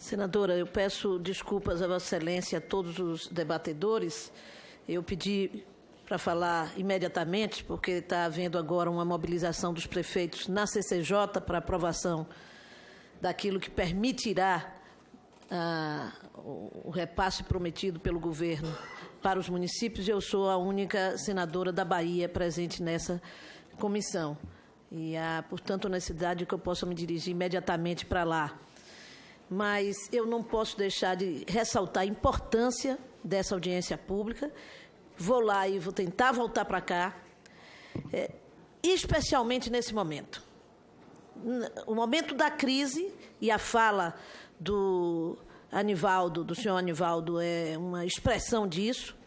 Senadora, eu peço desculpas a Vossa Excelência e a todos os debatedores. Eu pedi para falar imediatamente, porque está havendo agora uma mobilização dos prefeitos na CCJ para aprovação daquilo que permitirá o repasse prometido pelo governo para os municípios. Eu sou a única senadora da Bahia presente nessa comissão. E há, portanto, a necessidade que eu possa me dirigir imediatamente para lá. Mas eu não posso deixar de ressaltar a importância dessa audiência pública. Vou lá e vou tentar voltar para cá, especialmente nesse momento. O momento da crise, e a fala do senhor Anivaldo é uma expressão disso,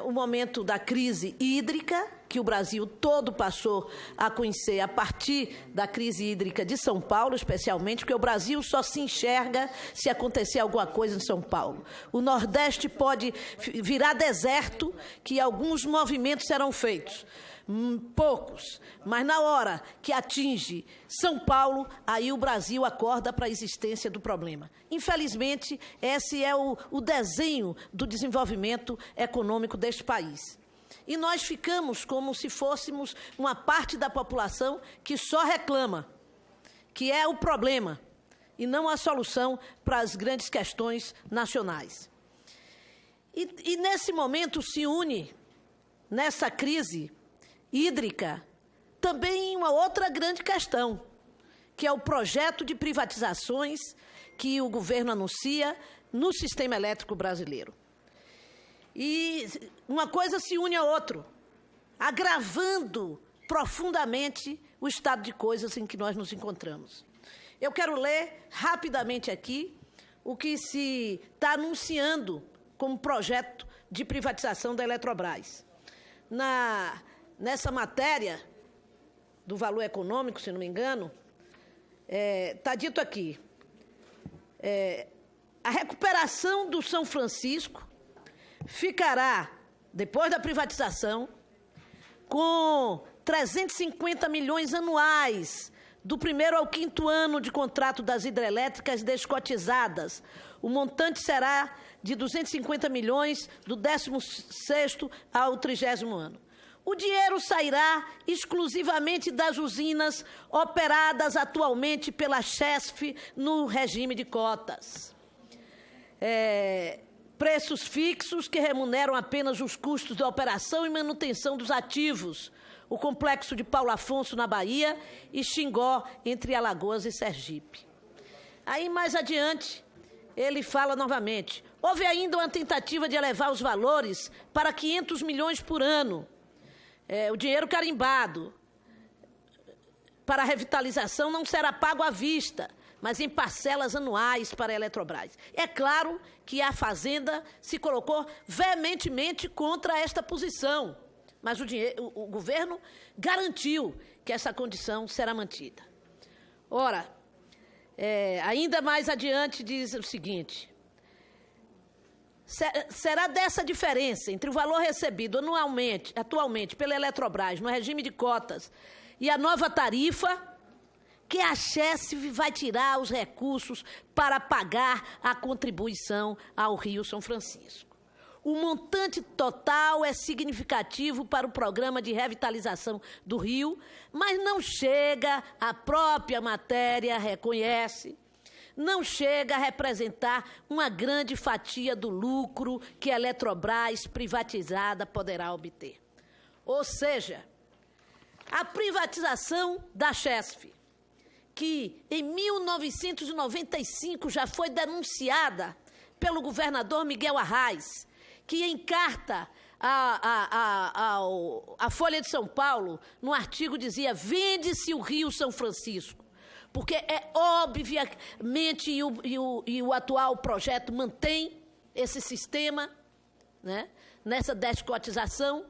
o momento da crise hídrica, que o Brasil todo passou a conhecer a partir da crise hídrica de São Paulo, especialmente, porque o Brasil só se enxerga se acontecer alguma coisa em São Paulo. O Nordeste pode virar deserto, que alguns movimentos serão feitos. Poucos, mas na hora que atinge São Paulo, aí o Brasil acorda para a existência do problema. Infelizmente, esse é o desenho do desenvolvimento econômico deste país. E nós ficamos como se fôssemos uma parte da população que só reclama, que é o problema, e não a solução para as grandes questões nacionais. E nesse momento se une, nessa crise hídrica, também uma outra grande questão, que é o projeto de privatizações que o governo anuncia no sistema elétrico brasileiro. E uma coisa se une a outra, agravando profundamente o estado de coisas em que nós nos encontramos. Eu quero ler rapidamente aqui o que se está anunciando como projeto de privatização da Eletrobras. Nessa matéria do valor econômico, se não me engano, está dito aqui, a recuperação do São Francisco ficará, depois da privatização, com 350 milhões anuais, do primeiro ao quinto ano de contrato das hidrelétricas descotizadas. O montante será de 250 milhões do 16º ao 30º ano. O dinheiro sairá exclusivamente das usinas operadas atualmente pela Chesf no regime de cotas. Preços fixos que remuneram apenas os custos de operação e manutenção dos ativos. O complexo de Paulo Afonso, na Bahia, e Xingó, entre Alagoas e Sergipe. Aí, mais adiante, ele fala novamente. Houve ainda uma tentativa de elevar os valores para 500 milhões por ano. O dinheiro carimbado para a revitalização não será pago à vista, mas em parcelas anuais para a Eletrobras. É claro que a Fazenda se colocou veementemente contra esta posição, mas o governo garantiu que essa condição será mantida. Ora, ainda mais adiante diz o seguinte: será dessa diferença entre o valor recebido atualmente pela Eletrobras no regime de cotas e a nova tarifa que a Chesf vai tirar os recursos para pagar a contribuição ao Rio São Francisco. O montante total é significativo para o programa de revitalização do Rio, mas não chega, a própria matéria reconhece, não chega a representar uma grande fatia do lucro que a Eletrobras privatizada poderá obter. Ou seja, a privatização da Chesf, que em 1995 já foi denunciada pelo governador Miguel Arraes, que em carta à Folha de São Paulo, no artigo dizia: vende-se o Rio São Francisco, porque obviamente, e o atual projeto mantém esse sistema, né, nessa descotização,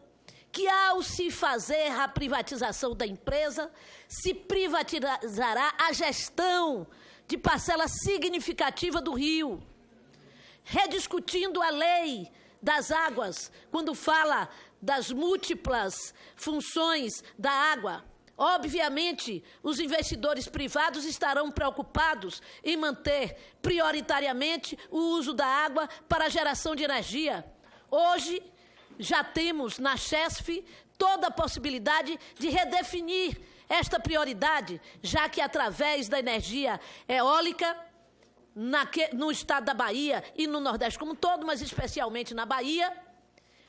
que ao se fazer a privatização da empresa, se privatizará a gestão de parcela significativa do rio, rediscutindo a lei das águas, quando fala das múltiplas funções da água. Obviamente, os investidores privados estarão preocupados em manter prioritariamente o uso da água para a geração de energia. Hoje, já temos na Chesf toda a possibilidade de redefinir esta prioridade, já que através da energia eólica, no estado da Bahia e no Nordeste como um todo, mas especialmente na Bahia,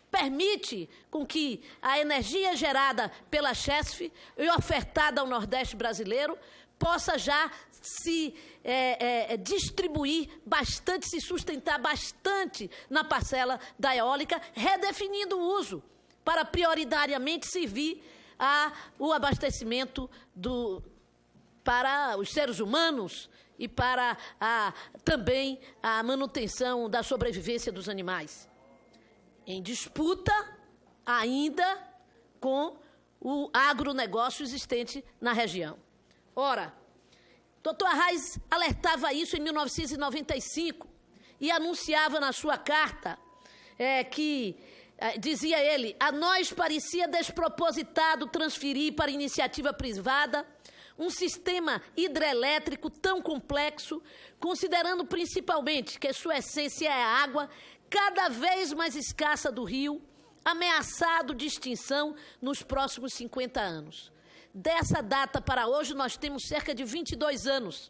permite com que a energia gerada pela Chesf e ofertada ao Nordeste brasileiro possa já se distribuir bastante, se sustentar bastante na parcela da eólica, redefinindo o uso para prioritariamente servir o abastecimento para os seres humanos e para também a manutenção da sobrevivência dos animais. Em disputa ainda com o agronegócio existente na região. Ora, Dr. Arraes alertava isso em 1995 e anunciava na sua carta dizia ele, a nós parecia despropositado transferir para iniciativa privada um sistema hidrelétrico tão complexo, considerando principalmente que sua essência é a água, cada vez mais escassa do rio, ameaçado de extinção nos próximos 50 anos. Dessa data para hoje, nós temos cerca de 22 anos.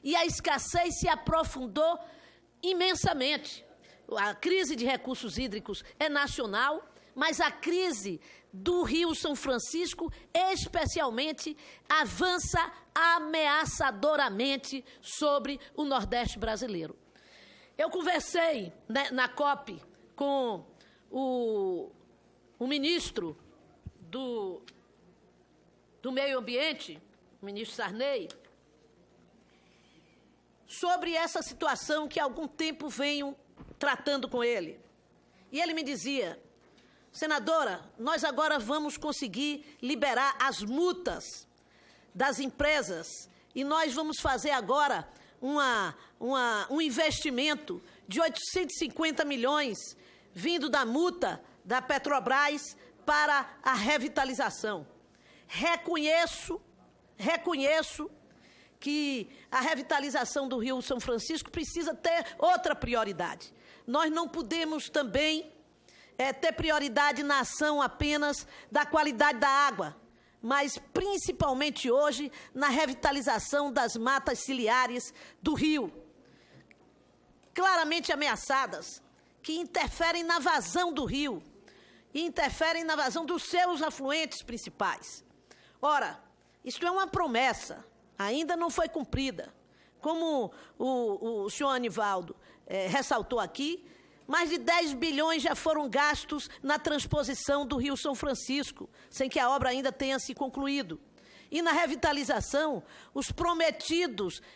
E a escassez se aprofundou imensamente. A crise de recursos hídricos é nacional, mas a crise do Rio São Francisco, especialmente, avança ameaçadoramente sobre o Nordeste brasileiro. Eu conversei na COP com o ministro do Meio Ambiente, o ministro Sarney, sobre essa situação que há algum tempo venho tratando com ele. E ele me dizia, senadora, nós agora vamos conseguir liberar as multas das empresas e nós vamos fazer agora um investimento de 850 milhões vindo da multa da Petrobras para a revitalização. Reconheço que a revitalização do Rio São Francisco precisa ter outra prioridade. Nós não podemos também ter prioridade na ação apenas da qualidade da água, mas principalmente hoje na revitalização das matas ciliares do rio, claramente ameaçadas, que interferem na vazão do rio e interferem na vazão dos seus afluentes principais. Ora, isso é uma promessa, ainda não foi cumprida. Como o senhor Anivaldo ressaltou aqui, mais de 10 bilhões já foram gastos na transposição do Rio São Francisco, sem que a obra ainda tenha se concluído. E na revitalização,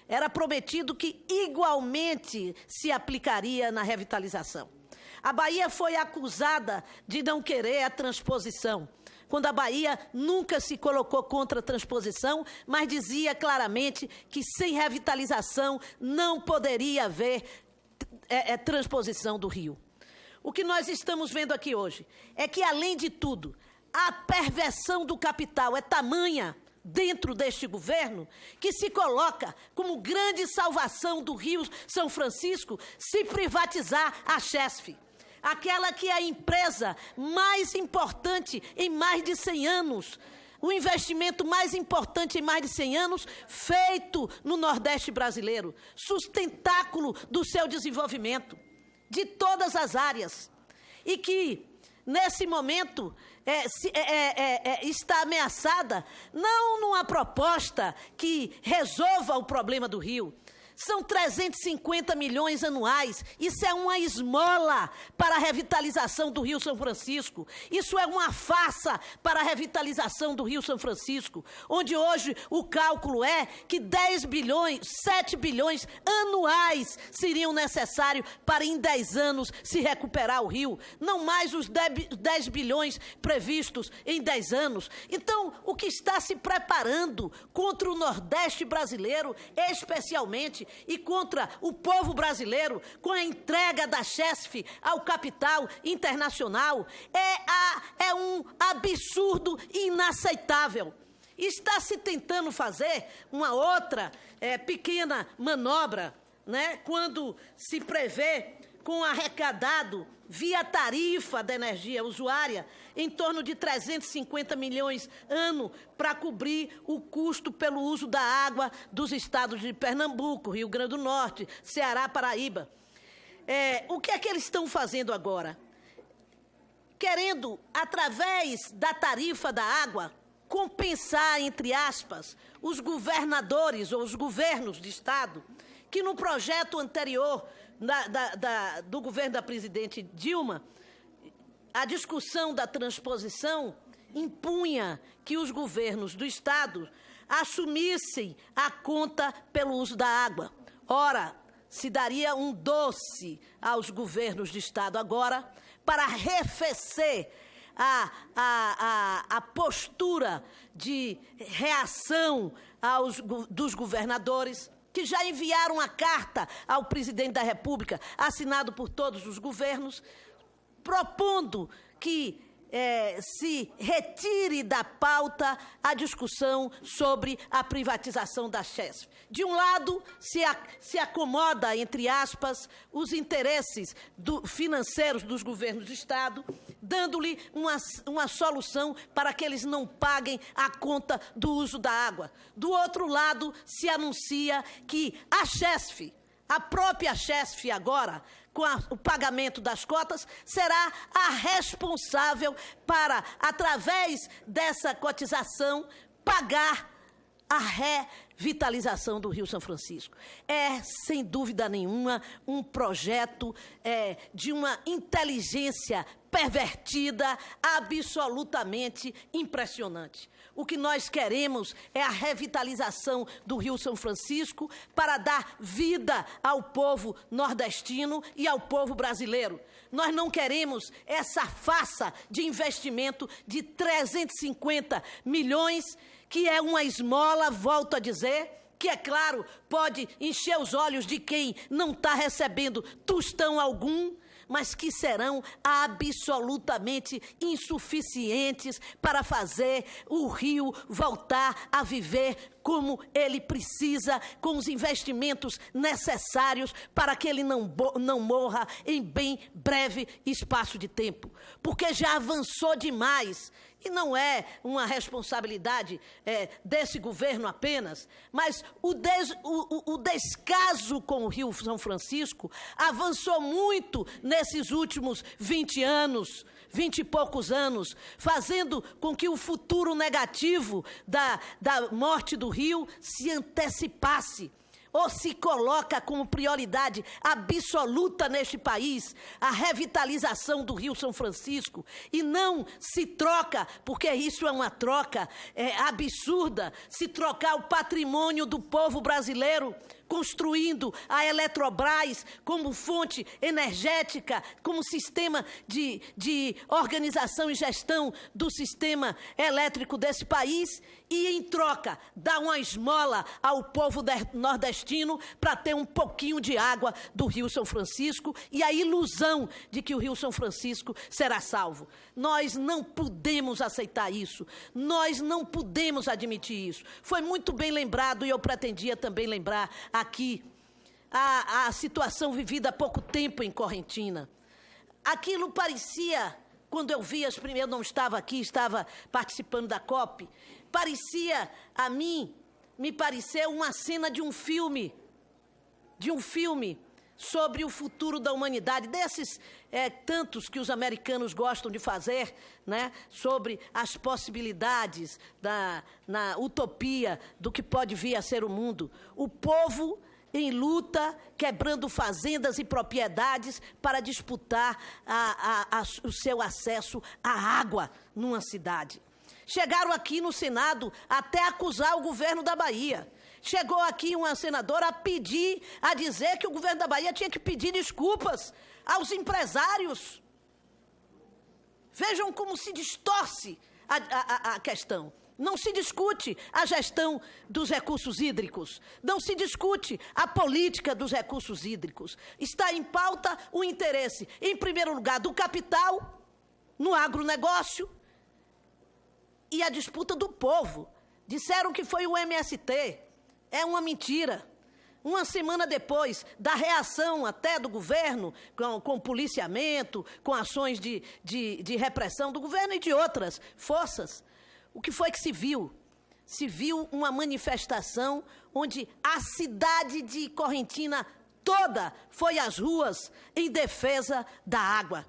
era prometido que igualmente se aplicaria na revitalização. A Bahia foi acusada de não querer a transposição, quando a Bahia nunca se colocou contra a transposição, mas dizia claramente que sem revitalização não poderia haver transposição do rio. O que nós estamos vendo aqui hoje é que, além de tudo, a perversão do capital é tamanha dentro deste governo que se coloca como grande salvação do Rio São Francisco se privatizar a Chesf. Aquela que é a empresa mais importante em mais de 100 anos, o investimento mais importante em mais de 100 anos feito no Nordeste brasileiro, sustentáculo do seu desenvolvimento, de todas as áreas, e que, nesse momento, está ameaçada, não numa proposta que resolva o problema do Rio. São 350 milhões anuais. Isso é uma esmola para a revitalização do Rio São Francisco. Isso é uma farsa para a revitalização do Rio São Francisco, onde hoje o cálculo é que 7 bilhões anuais seriam necessários para em 10 anos se recuperar o rio, não mais os 10 bilhões previstos em 10 anos. Então, o que está se preparando contra o Nordeste brasileiro, especialmente, e contra o povo brasileiro, com a entrega da Chesf ao capital internacional, é um absurdo inaceitável. Está se tentando fazer uma outra pequena manobra, né, quando se prevê com arrecadado via tarifa da energia usuária em torno de 350 milhões ano para cobrir o custo pelo uso da água dos estados de Pernambuco, Rio Grande do Norte, Ceará, Paraíba. O que é que eles estão fazendo agora? Querendo, através da tarifa da água, compensar, entre aspas, os governadores ou os governos de estado que no projeto anterior do governo da presidente Dilma, a discussão da transposição impunha que os governos do estado assumissem a conta pelo uso da água. Ora, se daria um doce aos governos de estado agora para arrefecer a postura de reação dos governadores, que já enviaram a carta ao presidente da República, assinado por todos os governos, propondo que se retire da pauta a discussão sobre a privatização da Chesf. De um lado, se acomoda, entre aspas, os interesses financeiros dos governos do Estado, dando-lhe uma solução para que eles não paguem a conta do uso da água. Do outro lado, se anuncia que a Chesf, a própria Chesf agora, com o pagamento das cotas, será a responsável para, através dessa cotização, pagar a revitalização do Rio São Francisco. É, sem dúvida nenhuma, um projeto de uma inteligência pervertida, absolutamente impressionante. O que nós queremos é a revitalização do Rio São Francisco para dar vida ao povo nordestino e ao povo brasileiro. Nós não queremos essa farsa de investimento de 350 milhões, que é uma esmola, volto a dizer, que, é claro, pode encher os olhos de quem não está recebendo tostão algum, mas que serão absolutamente insuficientes para fazer o Rio voltar a viver como ele precisa, com os investimentos necessários para que ele não morra em bem breve espaço de tempo. Porque já avançou demais. E não é uma responsabilidade desse governo apenas, mas o descaso com o Rio São Francisco avançou muito nesses últimos 20 anos, 20 e poucos anos, fazendo com que o futuro negativo da morte do Rio se antecipasse. Ou se coloca como prioridade absoluta neste país a revitalização do Rio São Francisco e não se troca, porque isso é uma troca absurda, se trocar o patrimônio do povo brasileiro, construindo a Eletrobras como fonte energética, como sistema de organização e gestão do sistema elétrico desse país, e, em troca, dar uma esmola ao povo nordestino para ter um pouquinho de água do Rio São Francisco e a ilusão de que o Rio São Francisco será salvo. Nós não podemos aceitar isso. Nós não podemos admitir isso. Foi muito bem lembrado, e eu pretendia também lembrar aqui a situação vivida há pouco tempo em Correntina. Aquilo parecia, quando eu vi as primeiras, eu não estava aqui, estava participando da COP, parecia a mim, me pareceu uma cena de um filme sobre o futuro da humanidade, desses tantos que os americanos gostam de fazer, né, sobre as possibilidades na utopia do que pode vir a ser o mundo. O povo em luta, quebrando fazendas e propriedades para disputar o seu acesso à água numa cidade. Chegaram aqui no Senado até acusar o governo da Bahia. Chegou aqui uma senadora a dizer que o governo da Bahia tinha que pedir desculpas aos empresários. Vejam como se distorce a questão. Não se discute a gestão dos recursos hídricos. Não se discute a política dos recursos hídricos. Está em pauta o interesse, em primeiro lugar, do capital no agronegócio e a disputa do povo Disseram que foi o MST. É uma mentira. Uma semana depois da reação até do governo, com policiamento, com ações de repressão do governo e de outras forças, o que foi que se viu? Se viu uma manifestação onde a cidade de Correntina toda foi às ruas em defesa da água.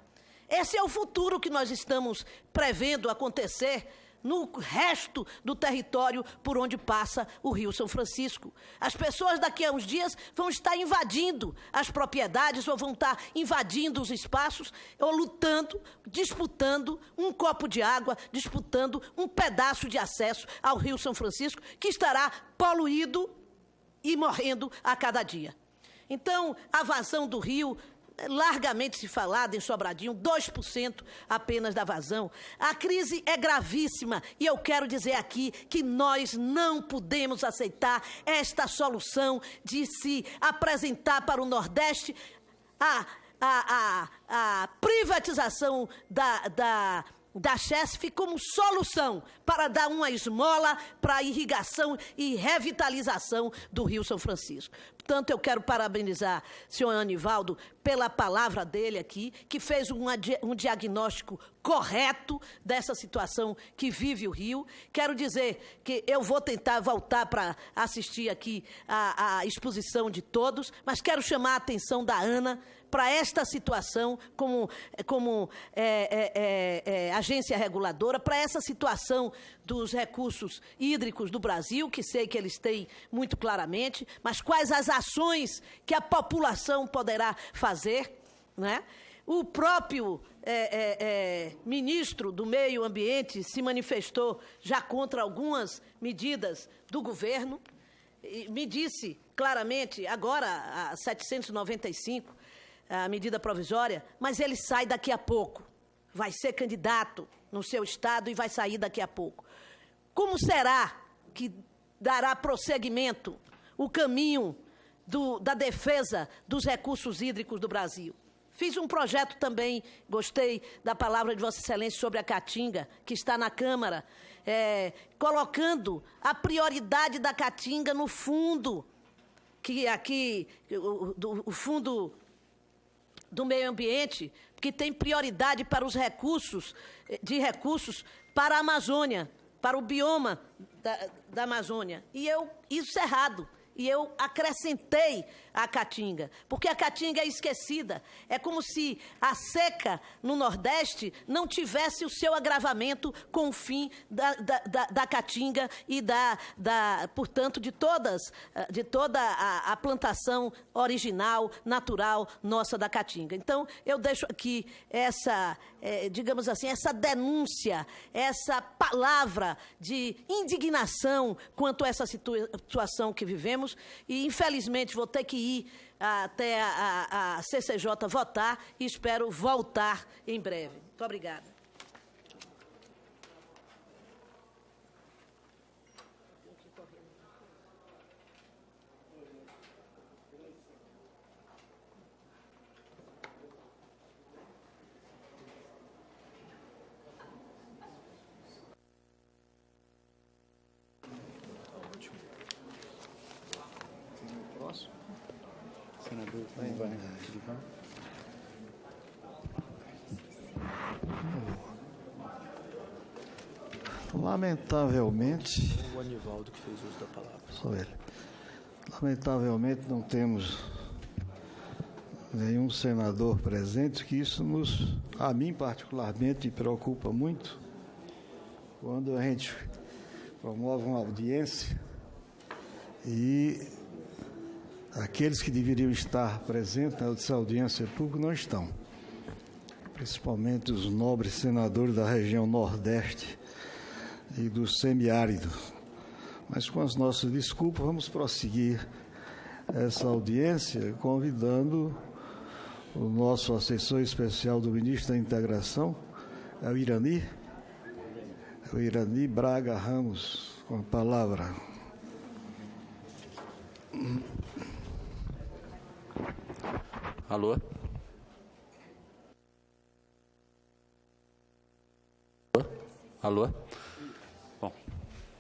Esse é o futuro que nós estamos prevendo acontecer no resto do território por onde passa o Rio São Francisco. As pessoas daqui a uns dias vão estar invadindo as propriedades, ou vão estar invadindo os espaços, ou lutando, disputando um copo de água, disputando um pedaço de acesso ao Rio São Francisco, que estará poluído e morrendo a cada dia. Então, a vazão do rio, largamente se falado em Sobradinho, 2% apenas da vazão. A crise é gravíssima e eu quero dizer aqui que nós não podemos aceitar esta solução de se apresentar para o Nordeste a privatização da Chesf como solução para dar uma esmola para a irrigação e revitalização do Rio São Francisco. Portanto, eu quero parabenizar o senhor Anivaldo pela palavra dele aqui, que fez um diagnóstico correto dessa situação que vive o Rio. Quero dizer que eu vou tentar voltar para assistir aqui a exposição de todos, mas quero chamar a atenção da Ana para esta situação como agência reguladora, para essa situação dos recursos hídricos do Brasil, que sei que eles têm muito claramente, mas quais as ações que a população poderá fazer, né? O próprio ministro do Meio Ambiente se manifestou já contra algumas medidas do governo, e me disse claramente, agora, a 795, a medida provisória, mas ele sai daqui a pouco. Vai ser candidato no seu estado e vai sair daqui a pouco. Como será que dará prosseguimento o caminho da defesa dos recursos hídricos do Brasil? Fiz um projeto também, gostei da palavra de Vossa Excelência sobre a Caatinga, que está na Câmara, colocando a prioridade da Caatinga no fundo, que aqui, o fundo do meio ambiente, que tem prioridade para os recursos para a Amazônia, para o bioma da Amazônia. E isso é errado. E eu acrescentei a Caatinga, porque a Caatinga é esquecida. É como se a seca no Nordeste não tivesse o seu agravamento com o fim da Caatinga e, portanto, de toda a plantação original, natural nossa da Caatinga. Então, eu deixo aqui essa, digamos assim, essa denúncia, essa palavra de indignação quanto a essa situação que vivemos. E, infelizmente, vou ter que ir até a CCJ votar e espero voltar em breve. Muito obrigada. Senador, Lamentavelmente, o Anivaldo que fez uso da palavra. só ele. Lamentavelmente não temos nenhum senador presente, que isso a mim particularmente, me preocupa muito quando a gente promove uma audiência e aqueles que deveriam estar presentes nessa audiência pública não estão, principalmente os nobres senadores da região Nordeste e do semiárido. Mas com as nossas desculpas, vamos prosseguir essa audiência convidando o nosso assessor especial do ministro da Integração, o Irani Braga Ramos, com a palavra. Alô? Alô?